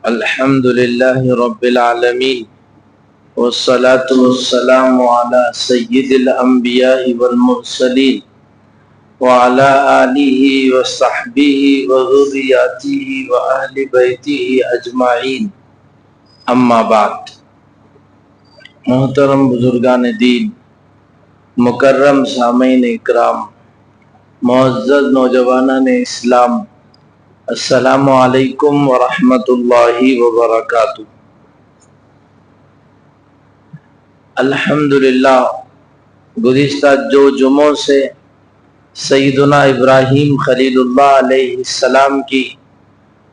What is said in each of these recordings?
الحمد لله رب العالمين والصلاة والسلام على سيد الأنبياء والمرسلين وعلى آله وصحبه وذرياته وأهل بيته أجمعين اما بعد۔ محترم بزرگان دین، مکرم سامعین اکرام، معزز نوجوانان اسلام، السلام علیکم ورحمۃ اللہ وبرکاتہ۔ الحمدللہ گزشتہ دو جمعوں سے سیدنا ابراہیم خلیل اللہ علیہ السلام کی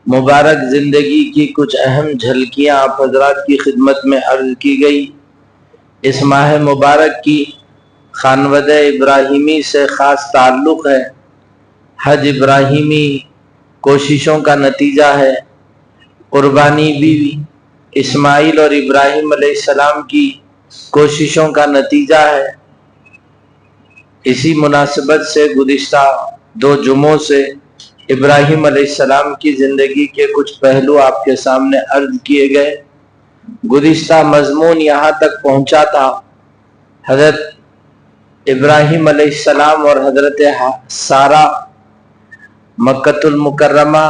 مبارک زندگی کی کچھ اہم جھلکیاں آپ حضرات کی خدمت میں عرض کی گئی۔ اس ماہ مبارک کی خانوادہ ابراہیمی سے خاص تعلق ہے۔ حج ابراہیمی کوششوں کا نتیجہ ہے۔ قربانی بھی اسماعیل اور ابراہیم علیہ السلام کی کوششوں کا نتیجہ ہے۔ اسی مناسبت سے گزشتہ دو جمعوں سے ابراہیم علیہ السلام کی زندگی کے کچھ پہلو آپ کے سامنے عرض کیے گئے۔ گزشتہ مضمون یہاں تک پہنچا تھا، حضرت ابراہیم علیہ السلام اور حضرت سارہ مکۃ المکرمہ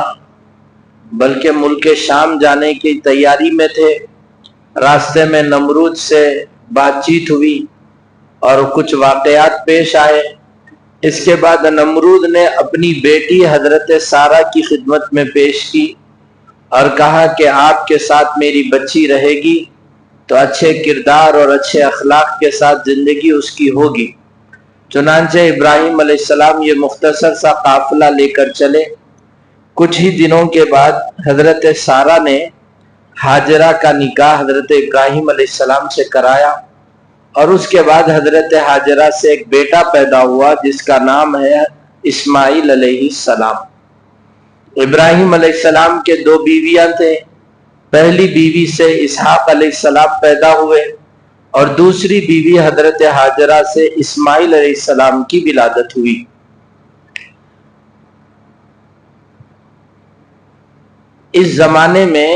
بلکہ ملک شام جانے کی تیاری میں تھے۔ راستے میں نمرود سے بات چیت ہوئی اور کچھ واقعات پیش آئے۔ اس کے بعد نمرود نے اپنی بیٹی حضرت سارہ کی خدمت میں پیش کی اور کہا کہ آپ کے ساتھ میری بچی رہے گی تو اچھے کردار اور اچھے اخلاق کے ساتھ زندگی اس کی ہوگی۔ چنانچہ ابراہیم علیہ السلام یہ مختصر سا قافلہ لے کر چلے۔ کچھ ہی دنوں کے بعد حضرت سارہ نے ہاجرہ کا نکاح حضرت ابراہیم علیہ السلام سے کرایا اور اس کے بعد حضرت ہاجرہ سے ایک بیٹا پیدا ہوا جس کا نام ہے اسماعیل علیہ السلام۔ ابراہیم علیہ السلام کے دو بیویاں تھے۔ پہلی بیوی سے اسحاق علیہ السلام پیدا ہوئے اور دوسری بیوی حضرت ہاجرہ سے اسماعیل علیہ السلام کی ولادت ہوئی۔ اس زمانے میں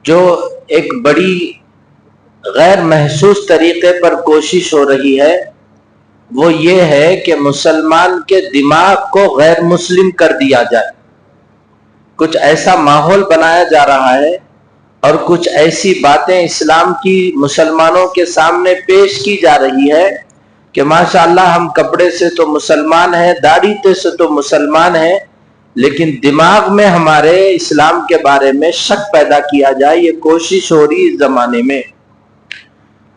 جو ایک بڑی غیر محسوس طریقے پر کوشش ہو رہی ہے وہ یہ ہے کہ مسلمان کے دماغ کو غیر مسلم کر دیا جائے۔ کچھ ایسا ماحول بنایا جا رہا ہے اور کچھ ایسی باتیں اسلام کی مسلمانوں کے سامنے پیش کی جا رہی ہے کہ ماشاءاللہ ہم کپڑے سے تو مسلمان ہیں، داڑھی سے تو مسلمان ہیں، لیکن دماغ میں ہمارے اسلام کے بارے میں شک پیدا کیا جائے، یہ کوشش ہو رہی اس زمانے میں۔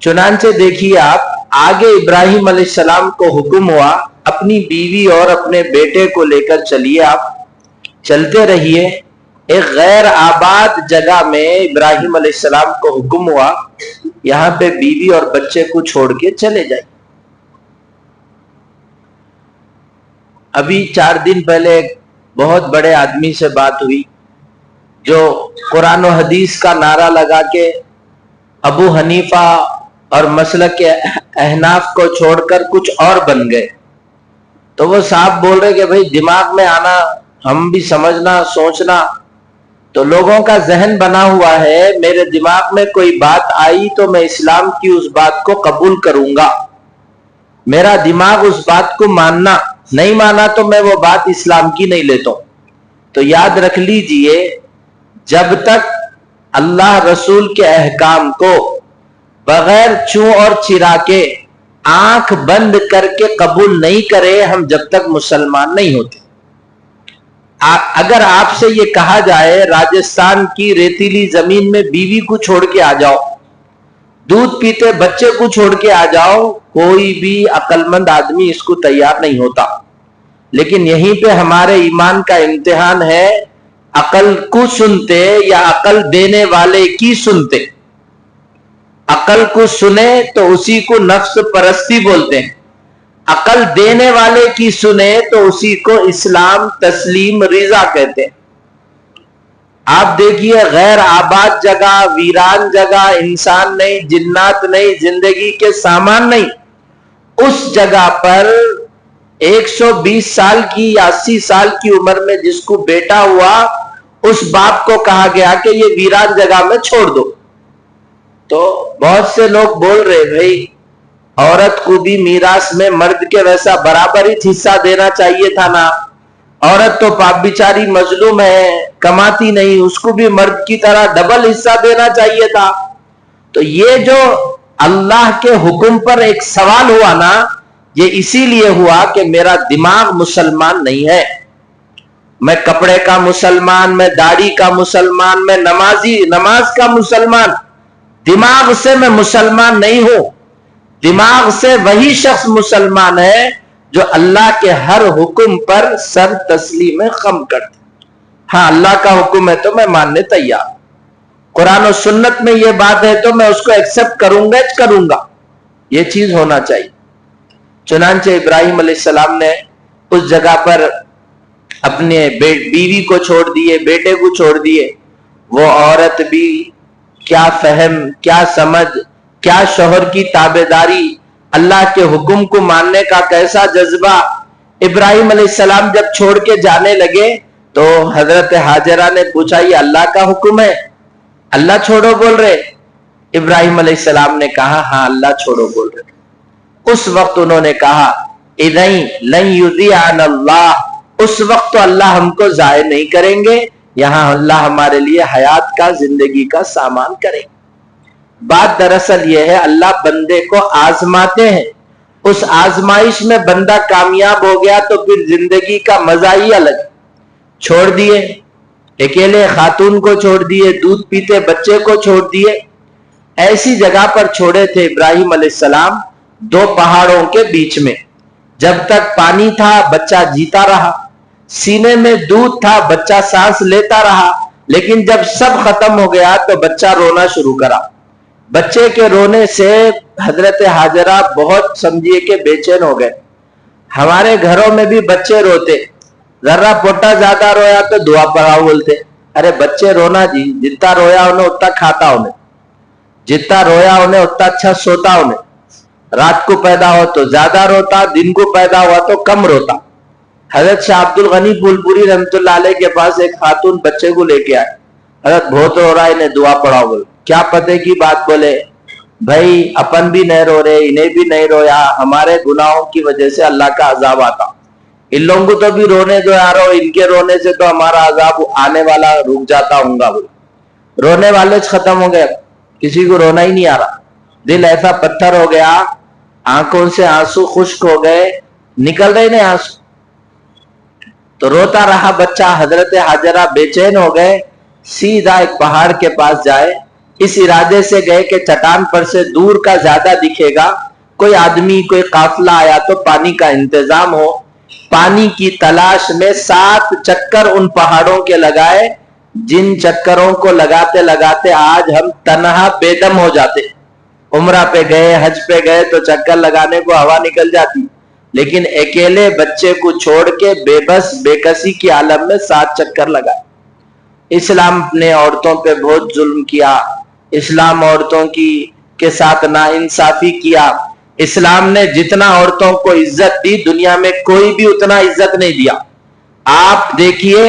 چنانچہ دیکھیے آپ، آگے ابراہیم علیہ السلام کو حکم ہوا اپنی بیوی اور اپنے بیٹے کو لے کر چلیے، آپ چلتے رہیے۔ ایک غیر آباد جگہ میں ابراہیم علیہ السلام کو حکم ہوا یہاں پہ بیوی اور بچے کو چھوڑ کے چلے جائیں۔ ابھی 4 دن پہلے ایک بہت بڑے آدمی سے بات ہوئی جو قرآن و حدیث کا نعرہ لگا کے ابو حنیفہ اور مسلک احناف کو چھوڑ کر کچھ اور بن گئے۔ تو وہ صاحب بول رہے کہ بھئی دماغ میں آنا، ہم بھی سمجھنا سوچنا، تو لوگوں کا ذہن بنا ہوا ہے میرے دماغ میں کوئی بات آئی تو میں اسلام کی اس بات کو قبول کروں گا، میرا دماغ اس بات کو ماننا، نہیں مانا تو میں وہ بات اسلام کی نہیں لیتا ہوں۔ تو یاد رکھ لیجئے، جب تک اللہ رسول کے احکام کو بغیر چوں اور چرا کے آنکھ بند کر کے قبول نہیں کرے ہم جب تک مسلمان نہیں ہوتے۔ اگر آپ سے یہ کہا جائے راجستھان کی ریتیلی زمین میں بیوی کو چھوڑ کے آ جاؤ، دودھ پیتے بچے کو چھوڑ کے آ جاؤ، کوئی بھی عقل مند آدمی اس کو تیار نہیں ہوتا۔ لیکن یہیں پہ ہمارے ایمان کا امتحان ہے، عقل کو سنتے یا عقل دینے والے کی سنتے۔ عقل کو سنے تو اسی کو نفس پرستی بولتے ہیں، عقل دینے والے کی سنے تو اسی کو اسلام تسلیم رضا کہتے ہیں۔ آپ دیکھیے غیر آباد جگہ، ویران جگہ، انسان نہیں، جنات نہیں، زندگی کے سامان نہیں، اس جگہ پر 120 سال کی یا 80 سال کی عمر میں جس کو بیٹا ہوا اس باپ کو کہا گیا کہ یہ ویران جگہ میں چھوڑ دو. تو بہت سے لوگ بول رہے بھائی عورت کو بھی میراث میں مرد کے ویسا برابر ہی حصہ دینا چاہیے تھا نا. عورت تو پاپ بیچاری مظلوم ہے, کماتی نہیں, اس کو بھی مرد کی طرح ڈبل حصہ دینا چاہیے تھا. تو یہ جو اللہ کے حکم پر ایک سوال ہوا نا, یہ اسی لیے ہوا کہ میرا دماغ مسلمان نہیں ہے. میں کپڑے کا مسلمان, میں داڑھی کا مسلمان, میں نماز کا مسلمان, دماغ سے میں مسلمان نہیں ہوں. دماغ سے وہی شخص مسلمان ہے جو اللہ کے ہر حکم پر سر تسلیم خم کرتا. ہاں اللہ کا حکم ہے تو میں ماننے تیار, قرآن و سنت میں یہ بات ہے تو میں اس کو ایکسپٹ کروں گا. یہ چیز ہونا چاہیے. چنانچہ ابراہیم علیہ السلام نے اس جگہ پر اپنے بیوی کو چھوڑ دیے, بیٹے کو چھوڑ دیے. وہ عورت بھی کیا فہم, کیا سمجھ, کیا شوہر کی تابعداری, اللہ کے حکم کو ماننے کا کیسا جذبہ. ابراہیم علیہ السلام جب چھوڑ کے جانے لگے تو حضرت ہاجرہ نے پوچھا یہ اللہ کا حکم ہے, اللہ چھوڑو بول رہے؟ ابراہیم علیہ السلام نے کہا ہاں اللہ چھوڑو بول رہے. اس وقت انہوں نے کہا اِذَن لَن يُضِيعَنَ اللَّهُ, اس وقت تو اللہ ہم کو ضائع نہیں کریں گے, یہاں اللہ ہمارے لیے حیات کا, زندگی کا سامان کریں. بات دراصل یہ ہے اللہ بندے کو آزماتے ہیں, اس آزمائش میں بندہ کامیاب ہو گیا تو پھر زندگی کا مزہ ہی الگ. چھوڑ دیے, اکیلے خاتون کو چھوڑ دیے, دودھ پیتے بچے کو چھوڑ دیے. ایسی جگہ پر چھوڑے تھے ابراہیم علیہ السلام, دو پہاڑوں کے بیچ میں. جب تک پانی تھا بچہ جیتا رہا, سینے میں دودھ تھا بچہ سانس لیتا رہا. لیکن جب سب ختم ہو گیا تو بچہ رونا شروع کرا. بچے کے رونے سے حضرت ہاجرہ بہت سمجھیے کہ بے چین ہو گئے. ہمارے گھروں میں بھی بچے روتے, ذرا پوٹا زیادہ رویا تو دعا پڑھاؤ بولتے. ارے بچے رونا جی, جتنا رویا انہیں اتنا کھاتا انہیں, جتنا رویا انہیں اتنا اچھا سوتا انہیں. رات کو پیدا ہو تو زیادہ روتا, دن کو پیدا ہوا تو کم روتا. حضرت شاہ عبد الغنی پھولپوری رحمۃ اللہ علیہ کے پاس ایک خاتون بچے کو لے کے آئے. حضرت بہت رو رہا ہے, انہیں دعا پڑھاؤ بولے. کیا پتے کی بات بولے؟ بھائی اپن بھی نہیں رو رہے, انہیں بھی نہیں رویا, ہمارے گناہوں کی وجہ سے اللہ کا عذاب آتا. ان لوگوں کو تو بھی رونے دو یار, ان کے رونے سے تو ہمارا عذاب آنے والا رک جاتا ہوں گا. رونے والے ختم ہو گئے, کسی کو رونا ہی نہیں آ رہا. دل ایسا پتھر ہو گیا, آنکھوں سے آنسو خشک ہو گئے, نکل رہے نہیں آنسو. تو روتا رہا بچہ. حضرت ہاجرہ بے چین ہو گئے, سیدھا ایک پہاڑ کے پاس جائے. اس ارادے سے گئے کہ چٹان پر سے دور کا زیادہ دکھے گا, کوئی آدمی کوئی قافلہ آیا تو پانی کا انتظام ہو. پانی کی تلاش میں 7 چکر ان پہاڑوں کے لگائے, جن چکروں کو لگاتے لگاتے آج ہم تنہا بے دم ہو جاتے. عمرہ پہ گئے, حج پہ گئے تو چکر لگانے کو ہوا نکل جاتی, لیکن اکیلے بچے کو چھوڑ کے بے بس بے کسی کی عالم میں 7 چکر لگائے. اسلام نے عورتوں پہ بہت ظلم کیا, اسلام عورتوں کے ساتھ ناانصافی کیا. اسلام نے جتنا عورتوں کو عزت دی دنیا میں کوئی بھی اتنا عزت نہیں دیا. آپ دیکھیے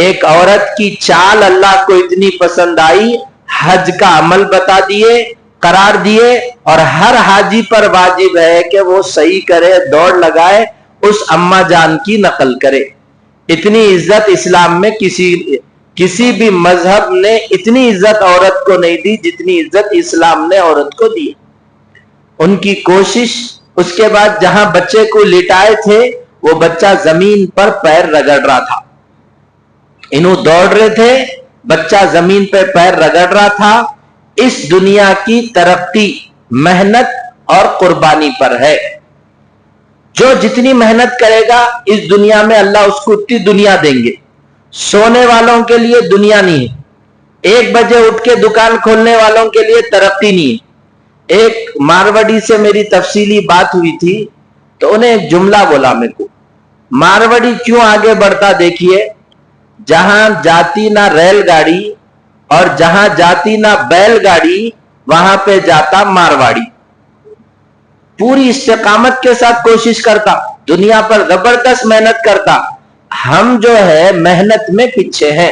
ایک عورت کی چال اللہ کو اتنی پسند آئی, حج کا عمل بتا دیے, قرار دیے, اور ہر حاجی پر واجب ہے کہ وہ صحیح کرے, دوڑ لگائے, اس اماں جان کی نقل کرے. اتنی عزت اسلام میں کسی بھی مذہب نے اتنی عزت عورت کو نہیں دی جتنی عزت اسلام نے عورت کو دی. ان کی کوشش. اس کے بعد جہاں بچے کو لٹائے تھے وہ بچہ زمین پر پیر رگڑ رہا تھا. انہوں دوڑ رہے تھے, بچہ زمین پہ پیر رگڑ رہا تھا. اس دنیا کی ترقی محنت اور قربانی پر ہے. جو جتنی محنت کرے گا اس دنیا میں اللہ اس کو اتنی دنیا دیں گے. سونے والوں کے لیے دنیا نہیں ہے, 1 بجے اٹھ کے دکان کھولنے والوں کے لیے ترقی نہیں ہے. ایک ماروڑی سے میری تفصیلی بات ہوئی تھی تو انہیں ایک جملہ بولا میرے کو, ماروڑی کیوں آگے بڑھتا دیکھیے, جہاں جاتی نہ ریل گاڑی اور جہاں جاتی نہ بیل گاڑی وہاں پہ جاتا مارواڑی. پوری استقامت کے ساتھ کوشش کرتا, دنیا پر زبردست محنت کرتا. ہم جو ہے محنت میں پیچھے ہیں.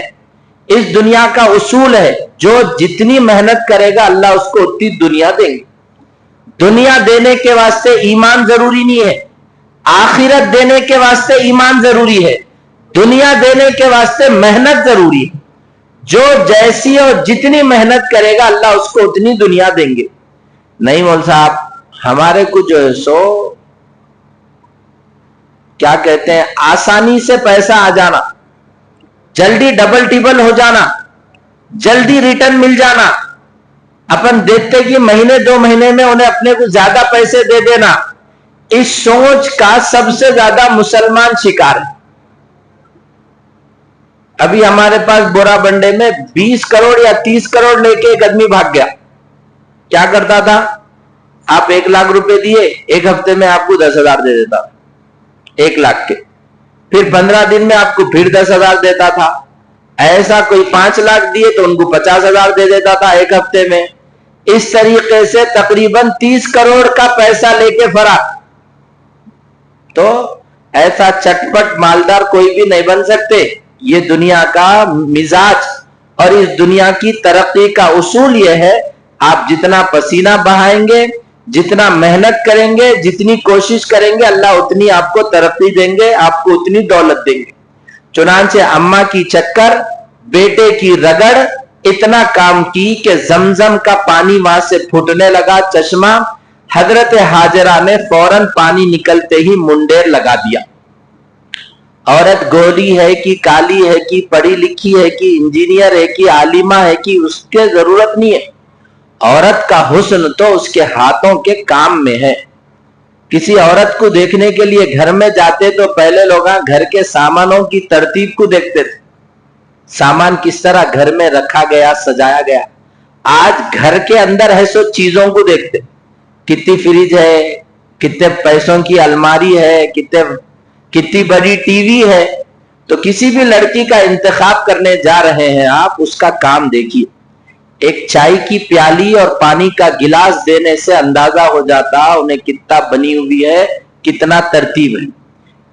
اس دنیا کا اصول ہے، جو جتنی محنت کرے گا اللہ اس کو اتنی دنیا دیں گے۔ دنیا دینے کے واسطے ایمان ضروری نہیں ہے، آخرت دینے کے واسطے ایمان ضروری ہے، دنیا دینے کے واسطے محنت ضروری ہے۔ جو جیسی اور جتنی محنت کرے گا اللہ اس کو اتنی دنیا دیں گے۔ نہیں مول صاحب، ہمارے کو جو ہے سو کیا کہتے ہیں، آسانی سے پیسہ آ جانا، جلدی ڈبل ٹیبل ہو جانا، جلدی ریٹرن مل جانا، اپن دیکھتے کہ مہینے 2 مہینے میں انہیں اپنے کو زیادہ پیسے دے دینا، اس سوچ کا سب سے زیادہ مسلمان شکار ہے۔ ابھی ہمارے پاس بورا بنڈے میں 20 کروڑ یا 30 کروڑ لے کے ایک آدمی بھاگ گیا۔ کیا کرتا تھا؟ آپ 1 لاکھ روپے دیے، ایک ہفتے میں آپ کو 10,000 دے دیتا، 1 لاکھ کے، پھر 15 دن میں آپ کو پھر 10,000 دیتا تھا۔ ایسا کوئی 5 لاکھ دیے تو ان کو 50,000 دے دیتا تھا ایک ہفتے میں۔ اس طریقے سے تقریباً 30 کروڑ کا پیسہ لے کے فرار۔ تو ایسا چٹپٹ مالدار کوئی بھی نہیں بن سکتے۔ یہ دنیا کا مزاج اور اس دنیا کی ترقی کا اصول یہ ہے، آپ جتنا پسینہ بہائیں گے، جتنا محنت کریں گے، جتنی کوشش کریں گے، اللہ اتنی آپ کو ترقی دیں گے، آپ کو اتنی دولت دیں گے۔ چنانچہ اماں کی چکر، بیٹے کی رگڑ اتنا کام کی کہ زمزم کا پانی وہاں سے پھوٹنے لگا چشمہ۔ حضرت ہاجرہ نے فوراً پانی نکلتے ہی منڈیر لگا دیا۔ عورت گوری ہے کہ کالی ہے کہ پڑھی لکھی ہے کہ انجینئر ہے کہ عالمہ ہے کہ اس کے ضرورت نہیں ہے۔ عورت کا حسن تو اس کے ہاتھوں کے کام میں ہے۔ کسی عورت کو دیکھنے کے لیے گھر میں جاتے تو پہلے لوگ گھر کے سامانوں کی ترتیب کو دیکھتے تھے، سامان کس طرح گھر میں رکھا گیا، سجایا گیا۔ آج گھر کے اندر ہے سو چیزوں کو دیکھتے، کتنی فریج ہے، کتنے پیسوں کی الماری ہے، کتنی بڑی ٹی وی ہے۔ تو کسی بھی لڑکی کا انتخاب کرنے جا رہے ہیں آپ، اس کا کام دیکھیے۔ ایک چائے کی پیالی اور پانی کا گلاس دینے سے اندازہ ہو جاتا انہیں کتنا بنی ہوئی ہے، کتنا ترتیب ہے۔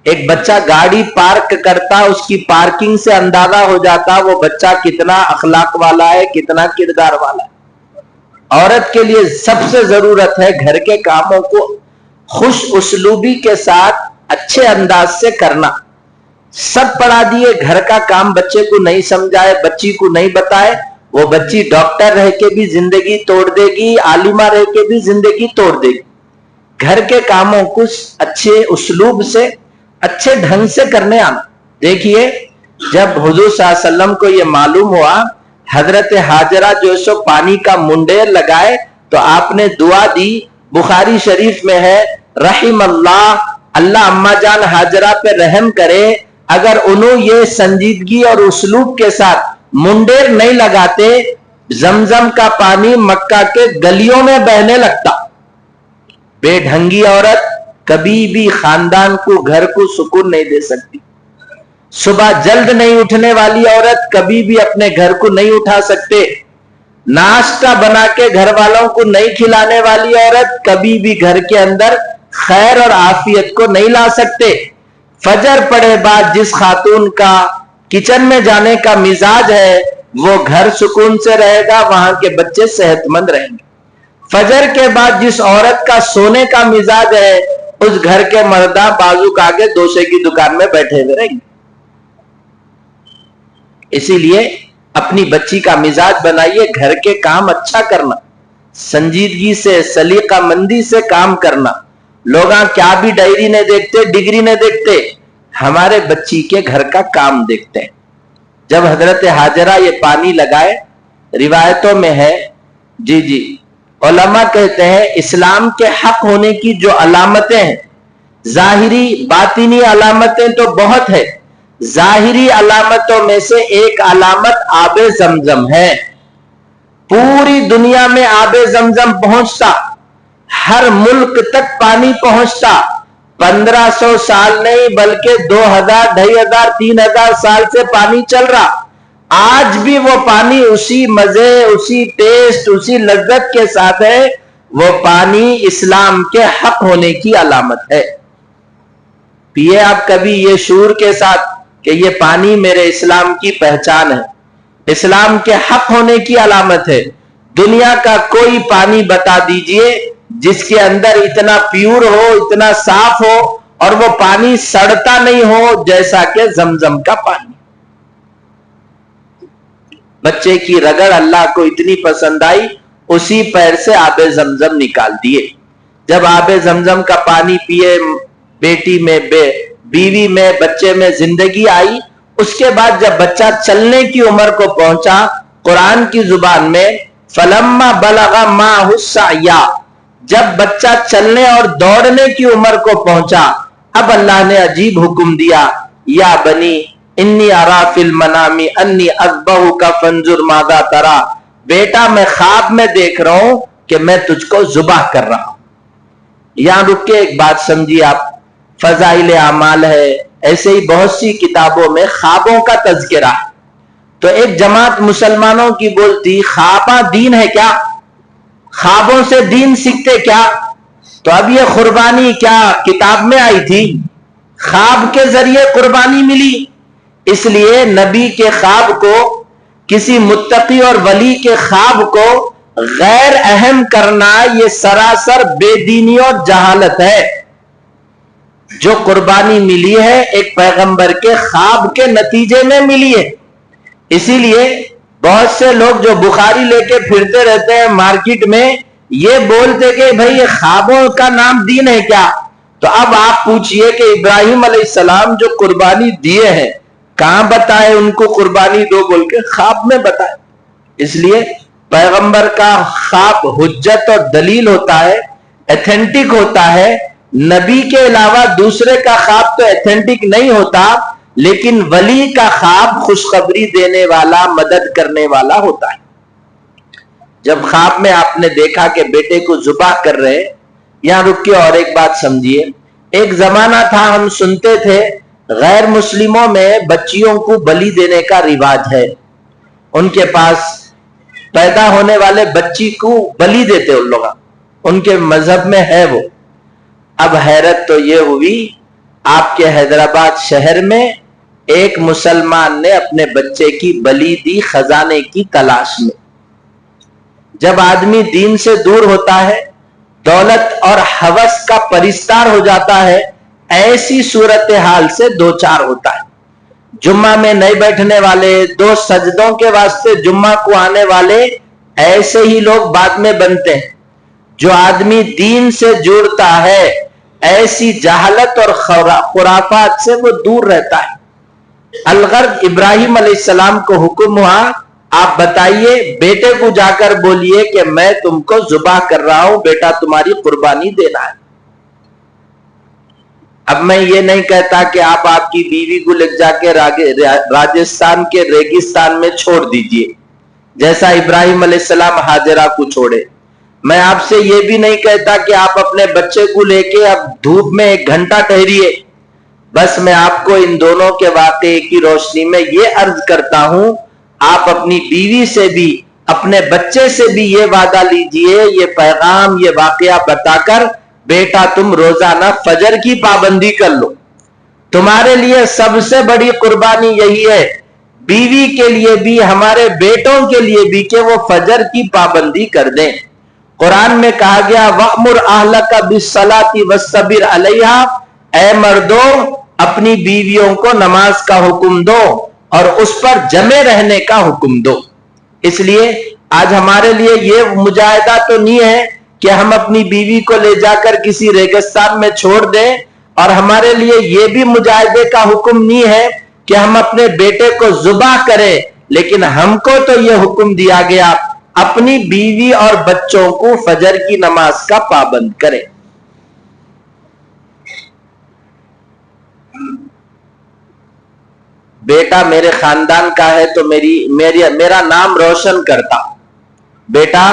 ایک بچہ گاڑی پارک کرتا، اس کی پارکنگ سے اندازہ ہو جاتا وہ بچہ کتنا اخلاق والا ہے، کتنا کردار والا ہے۔ عورت کے لیے سب سے ضرورت ہے گھر کے کاموں کو خوش اسلوبی کے ساتھ اچھے انداز سے کرنا۔ سب پڑھا دیے، گھر کا کام بچے کو نہیں سمجھائے، بچی کو نہیں بتائے، وہ بچی ڈاکٹر رہ کے بھی زندگی توڑ دے گی، عالمہ رہ کے بھی زندگی توڑ دے گی۔ گھر کے کاموں کو اچھے اسلوب سے، اچھے ڈھنگ سے کرنے آنا۔ دیکھیے، جب حضور صلی اللہ علیہ وسلم کو یہ معلوم ہوا حضرت ہاجرہ جو سو پانی کا منڈیر لگائے، تو آپ نے دعا دی، بخاری شریف میں ہے، رحم اللہ اماں جان ہاجرہ پہ رحم کرے، اگر انہوں یہ سنجیدگی اور اسلوب کے ساتھ منڈیر نہیں لگاتے، زمزم کا پانی مکہ کے گلیوں میں بہنے لگتا۔ بے ڈھنگی عورت کبھی بھی خاندان کو، گھر کو سکون نہیں دے سکتی۔ صبح جلد نہیں اٹھنے والی عورت کبھی بھی اپنے گھر کو نہیں اٹھا سکتے۔ ناشتہ بنا کے گھر والوں کو نہیں کھلانے والی عورت کبھی بھی گھر کے اندر خیر اور عافیت کو نہیں لا سکتے۔ فجر پڑے بعد جس خاتون کا کچن میں جانے کا مزاج ہے، وہ گھر سکون سے رہے گا، وہاں کے بچے صحت مند رہیں گے۔ فجر کے بعد جس عورت کا سونے کا مزاج ہے، اس گھر کے مردہ بازو کے آگے دوسے کی دکان میں بیٹھے ہوئے رہیں گے۔ اسی لیے اپنی بچی کا مزاج بنائیے، گھر کے کام اچھا کرنا، سنجیدگی سے، سلیقہ مندی سے کام کرنا۔ لوگ کیا بھی ڈائری نہیں دیکھتے، ڈگری نہیں دیکھتے، ہمارے بچی کے گھر کا کام دیکھتے ہیں۔ جب حضرت ہاجرہ یہ پانی لگائے، روایتوں میں ہے، جی علماء کہتے ہیں اسلام کے حق ہونے کی جو علامتیں ہیں، ظاہری باطنی علامتیں تو بہت ہے، ظاہری علامتوں میں سے ایک علامت آب زمزم ہے۔ پوری دنیا میں آب زمزم پہنچتا، ہر ملک تک پانی پہنچتا۔ 1500 سال نہیں بلکہ 2000، 2500، 3000 سال سے پانی چل رہا۔ آج بھی وہ پانی اسی مزے، اسی ٹیسٹ، اسی لذت کے ساتھ ہے۔ وہ پانی اسلام کے حق ہونے کی علامت ہے۔ پیے آپ کبھی یہ شعور کے ساتھ کہ یہ پانی میرے اسلام کی پہچان ہے۔ اسلام کے حق ہونے کی علامت ہے۔ دنیا کا کوئی پانی بتا دیجئے جس کے اندر اتنا پیور ہو، اتنا صاف ہو اور وہ پانی سڑتا نہیں ہو جیسا کہ زمزم کا پانی۔ بچے کی رگڑ اللہ کو اتنی پسند آئی، اسی پیر سے آب زمزم نکال دیے۔ جب آب زمزم کا پانی پیے، بیٹی میں بیوی میں بچے میں زندگی آئی۔ اس کے بعد جب بچہ چلنے کی عمر کو پہنچا، قرآن کی زبان میں فلما بلغ معہ السعی، جب بچہ چلنے اور دوڑنے کی عمر کو پہنچا، اب اللہ نے عجیب حکم دیا، یا بنی انی ارا فی المنام انی اذبحک فانظر ماذا تری، بیٹا میں خواب میں دیکھ رہا ہوں کہ میں تجھ کو ذبح کر رہا ہوں۔ یہاں رک کے ایک بات سمجھیے آپ، فضائل اعمال ہے، ایسے ہی بہت سی کتابوں میں خوابوں کا تذکرہ ہے۔ تو ایک جماعت مسلمانوں کی بولتی خواباں دین ہے کیا؟ خوابوں سے دین سیکھتے کیا؟ تو اب یہ قربانی کیا کتاب میں آئی تھی؟ خواب کے ذریعے قربانی ملی۔ اس لیے نبی کے خواب کو، کسی متقی اور ولی کے خواب کو غیر اہم کرنا، یہ سراسر بے دینی اور جہالت ہے۔ جو قربانی ملی ہے ایک پیغمبر کے خواب کے نتیجے میں ملی ہے۔ اسی لیے بہت سے لوگ جو بخاری لے کے پھرتے رہتے ہیں مارکیٹ میں، یہ بولتے کہ بھئی یہ خوابوں کا نام دین ہے کیا؟ تو اب آپ پوچھئے کہ ابراہیم علیہ السلام جو قربانی دیے ہیں، کہاں بتائے ان کو قربانی دو بول کے؟ خواب میں بتائے۔ اس لیے پیغمبر کا خواب حجت اور دلیل ہوتا ہے، ایتھنٹک ہوتا ہے۔ نبی کے علاوہ دوسرے کا خواب تو ایتھنٹک نہیں ہوتا، لیکن ولی کا خواب خوشخبری دینے والا، مدد کرنے والا ہوتا ہے۔ جب خواب میں آپ نے دیکھا کہ بیٹے کو ذبح کر رہے، یہاں رک کے اور ایک بات سمجھیے۔ ایک زمانہ تھا ہم سنتے تھے غیر مسلموں میں بچیوں کو بلی دینے کا رواج ہے، ان کے پاس پیدا ہونے والے بچی کو بلی دیتے ان لوگ، ان کے مذہب میں ہے وہ۔ اب حیرت تو یہ ہوئی، آپ کے حیدرآباد شہر میں ایک مسلمان نے اپنے بچے کی بلی دی خزانے کی تلاش میں۔ جب آدمی دین سے دور ہوتا ہے، دولت اور ہوس کا پرستار ہو جاتا ہے، ایسی صورتحال سے دوچار ہوتا ہے۔ جمعہ میں نہیں بیٹھنے والے، دو سجدوں کے واسطے جمعہ کو آنے والے، ایسے ہی لوگ بعد میں بنتے ہیں۔ جو آدمی دین سے جڑتا ہے، ایسی جہالت اور خرافات سے وہ دور رہتا ہے۔ الغرض ابراہیم علیہ السلام کو حکم ہوا، آپ بتائیے بیٹے کو جا کر بولیے کہ میں تم کو ذبح کر رہا ہوں، بیٹا تمہاری قربانی دینا ہے۔ اب میں یہ نہیں کہتا کہ آپ کی بیوی کو لے جا کے راجستھان کے ریگستان میں چھوڑ دیجئے، جیسا ابراہیم علیہ السلام ہاجرہ کو چھوڑے۔ میں آپ سے یہ بھی نہیں کہتا کہ آپ اپنے بچے کو لے کے اب دھوپ میں 1 گھنٹہ ٹھہریے۔ بس میں آپ کو ان دونوں کے واقعے کی روشنی میں یہ عرض کرتا ہوں، آپ اپنی بیوی سے بھی، اپنے بچے سے بھی یہ وعدہ لیجئے، یہ پیغام، یہ واقعہ بتا کر، بیٹا تم روزانہ فجر کی پابندی کر لو۔ تمہارے لیے سب سے بڑی قربانی یہی ہے، بیوی کے لیے بھی، ہمارے بیٹوں کے لیے بھی، کہ وہ فجر کی پابندی کر دیں۔ قرآن میں کہا گیا وَأْمُرْ أَهْلَكَ بِالصَّلَاةِ وَاسْتَبِرْ عَلَيْهَا، اے مردوں اپنی بیویوں کو نماز کا حکم دو اور اس پر جمے رہنے کا حکم دو۔ اس لیے آج ہمارے لیے یہ مجاہدہ تو نہیں ہے کہ ہم اپنی بیوی کو لے جا کر کسی ریگستان میں چھوڑ دیں، اور ہمارے لیے یہ بھی مجاہدے کا حکم نہیں ہے کہ ہم اپنے بیٹے کو ذبح کریں، لیکن ہم کو تو یہ حکم دیا گیا اپنی بیوی اور بچوں کو فجر کی نماز کا پابند کریں۔ بیٹا میرے خاندان کا ہے تو میرا نام روشن کرتا، بیٹا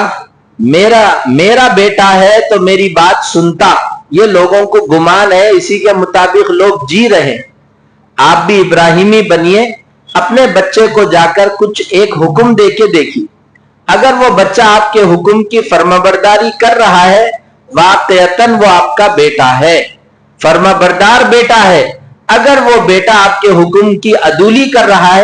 میرا بیٹا ہے تو میری بات سنتا، یہ لوگوں کو گمان ہے، اسی کے مطابق لوگ جی رہے۔ آپ بھی ابراہیمی بنیے، اپنے بچے کو جا کر کچھ ایک حکم دے کے دیکھیے، اگر وہ بچہ آپ کے حکم کی فرمانبرداری کر رہا ہے، واقعتاً وہ آپ کا بیٹا ہے، فرمانبردار بیٹا ہے۔ اگر وہ بیٹا آپ کے حکم کی عدولی کر رہا ہے،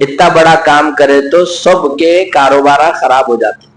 اتنا بڑا کام کرے تو سب کے کاروبار خراب ہو جاتے.